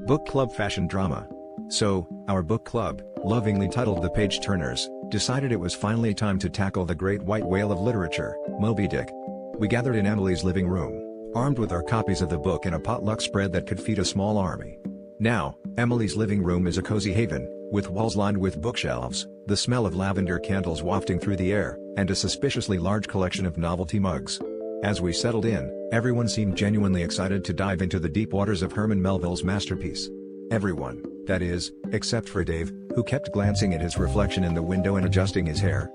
Book Club Fashion Drama. So, our book club, lovingly titled The Page Turners, decided it was finally time to tackle the great white whale of literature, Moby Dick. We gathered in Emily's living room, armed with our copies of the book and a potluck spread that could feed a small army. Now, Emily's living room is a cozy haven, with walls lined with bookshelves, the smell of lavender candles wafting through the air, and a suspiciously large collection of novelty mugs. As we settled in, everyone seemed genuinely excited to dive into the deep waters of Herman Melville's masterpiece. Everyone, that is, except for Dave, who kept glancing at his reflection in the window and adjusting his hair.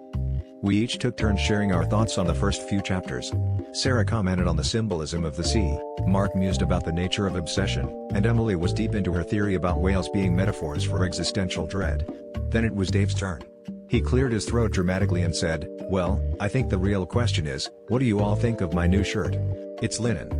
We each took turns sharing our thoughts on the first few chapters. Sarah commented on the symbolism of the sea, Mark mused about the nature of obsession, and Emily was deep into her theory about whales being metaphors for existential dread. Then it was Dave's turn. He cleared his throat dramatically and said, "Well, I think the real question is, what do you all think of my new shirt? It's linen."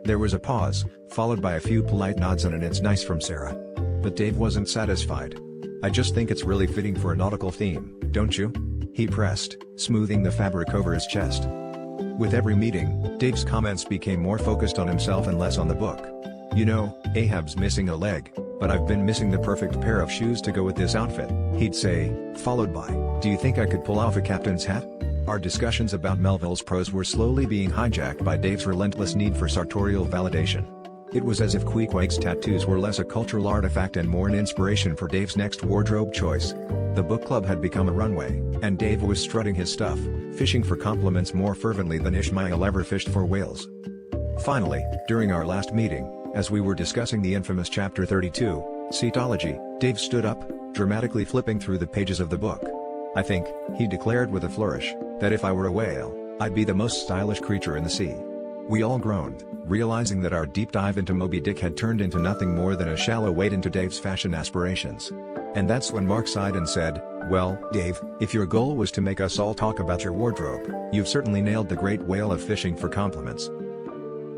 There was a pause, followed by a few polite nods and an "it's nice" from Sarah. But Dave wasn't satisfied. "I just think it's really fitting for a nautical theme, don't you?" he pressed, smoothing the fabric over his chest. With every meeting, Dave's comments became more focused on himself and less on the book. "You know, Ahab's missing a leg, but I've been missing the perfect pair of shoes to go with this outfit," he'd say, followed by, "Do you think I could pull off a captain's hat?" Our discussions about Melville's prose were slowly being hijacked by Dave's relentless need for sartorial validation. It was as if Queequeg's tattoos were less a cultural artifact and more an inspiration for Dave's next wardrobe choice. The book club had become a runway, and Dave was strutting his stuff, fishing for compliments more fervently than Ishmael ever fished for whales. Finally, during our last meeting, as we were discussing the infamous Chapter 32, Cetology, Dave stood up, dramatically flipping through the pages of the book. "I think," he declared with a flourish, "that if I were a whale, I'd be the most stylish creature in the sea." We all groaned, realizing that our deep dive into Moby Dick had turned into nothing more than a shallow wade into Dave's fashion aspirations. And that's when Mark sighed and said, "Well, Dave, if your goal was to make us all talk about your wardrobe, you've certainly nailed the great whale of fishing for compliments."